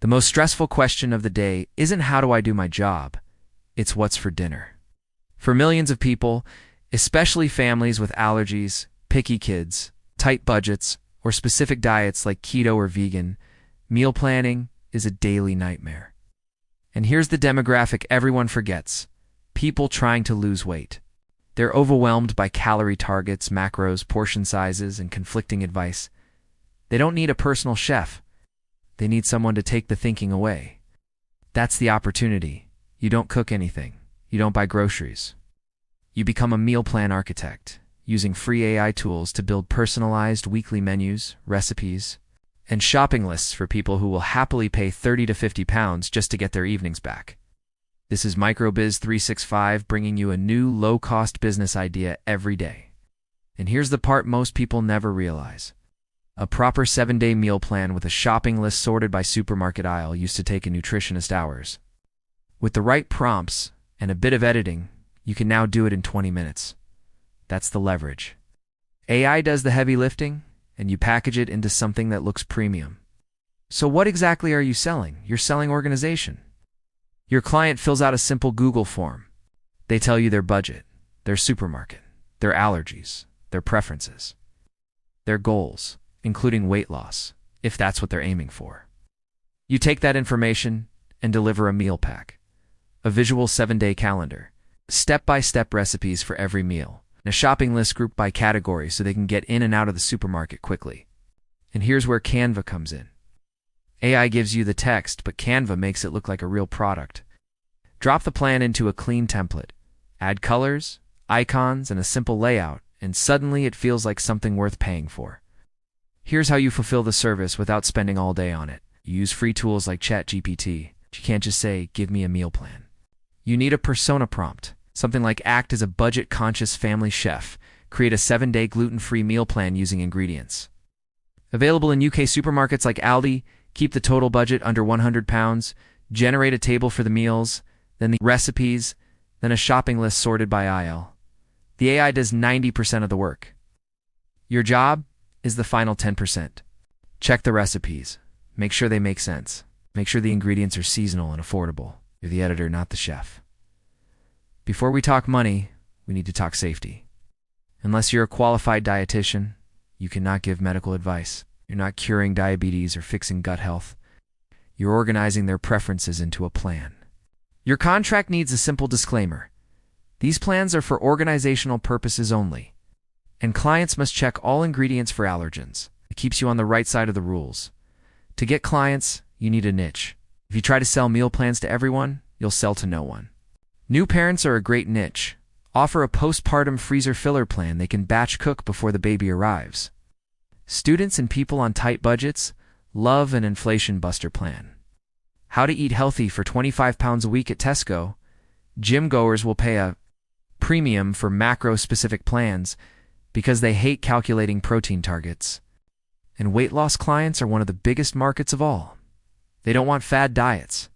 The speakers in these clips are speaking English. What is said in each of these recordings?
The most stressful question of the day isn't how do I do my job, it's what's for dinner. For millions of people, especially families with allergies, picky kids, tight budgets, or specific diets like keto or vegan, meal planning is a daily nightmare. And here's the demographic everyone forgets: people trying to lose weight. They're overwhelmed by calorie targets, macros, portion sizes, and conflicting advice. They don't need a personal chef. They need someone to take the thinking away. That's the opportunity. You don't cook anything. You don't buy groceries. You become a meal plan architect, using free AI tools to build personalized weekly menus, recipes, and shopping lists for people who will happily pay 30 to 50 pounds just to get their evenings back. This is MicroBiz 365 bringing you a new low-cost business idea every day. And here's the part most people never realize. A proper 7-day meal plan with a shopping list sorted by supermarket aisle used to take a nutritionist hours. With the right prompts and a bit of editing, you can now do it in 20 minutes. That's the leverage. AI does the heavy lifting, and you package it into something that looks premium. So what exactly are you selling? You're selling organization. Your client fills out a simple Google form. They tell you their budget, their supermarket, their allergies, their preferences, their goals, including weight loss, if that's what they're aiming for. You take that information and deliver a meal pack, a visual 7-day calendar, step-by-step recipes for every meal, and a shopping list grouped by category so they can get in and out of the supermarket quickly. And here's where Canva comes in. AI gives you the text, but Canva makes it look like a real product. Drop the plan into a clean template, add colors, icons, and a simple layout, and suddenly it feels like something worth paying for. Here's how you fulfill the service without spending all day on it. You use free tools like ChatGPT. You can't just say, give me a meal plan. You need a persona prompt, something like act as a budget-conscious family chef. Create a 7-day gluten-free meal plan using ingredients. Available in UK supermarkets like Aldi. Keep the total budget under £100. Generate a table for the meals, then the recipes, then a shopping list sorted by aisle. The AI does 90% of the work. Your job is the final 10%. Check the recipes. Make sure they make sense. Make sure the ingredients are seasonal and affordable. You're the editor, not the chef. Before we talk money, we need to talk safety. Unless you're a qualified dietitian, you cannot give medical advice. You're not curing diabetes or fixing gut health. You're organizing their preferences into a plan. Your contract needs a simple disclaimer. These plans are for organizational purposes only, and clients must check all ingredients for allergens. It keeps you on the right side of the rules. To get clients, you need a niche. If you try to sell meal plans to everyone, you'll sell to no one. New parents are a great niche. Offer a postpartum freezer filler plan they can batch cook before the baby arrives. Students and people on tight budgets love an inflation buster plan. How to eat healthy for £25 a week at Tesco. Gym goers will pay a premium for macro-specific plans because they hate calculating protein targets. And weight loss clients are one of the biggest markets of all. They don't want fad diets.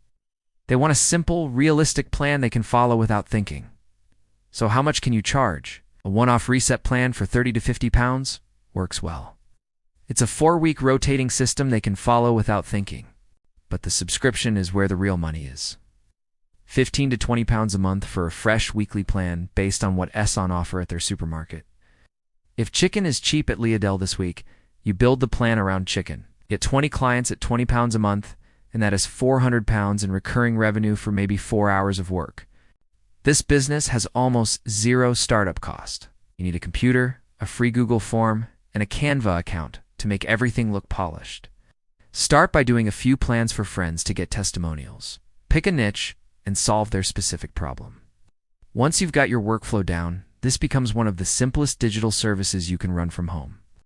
They want a simple, realistic plan they can follow without thinking. So how much can you charge? A one-off reset plan for 30 to 50 pounds works well. It's a 4-week rotating system they can follow without thinking. But the subscription is where the real money is. 15 to 20 pounds a month for a fresh weekly plan based on what's on offer at their supermarket. If chicken is cheap at Leodell this week, you build the plan around chicken. Get 20 clients at £20 a month, and that is £400 in recurring revenue for maybe 4 hours of work. This business has almost zero startup cost. You need a computer, a free Google form, and a Canva account to make everything look polished. Start by doing a few plans for friends to get testimonials. Pick a niche and solve their specific problem. Once you've got your workflow down, this becomes one of the simplest digital services you can run from home.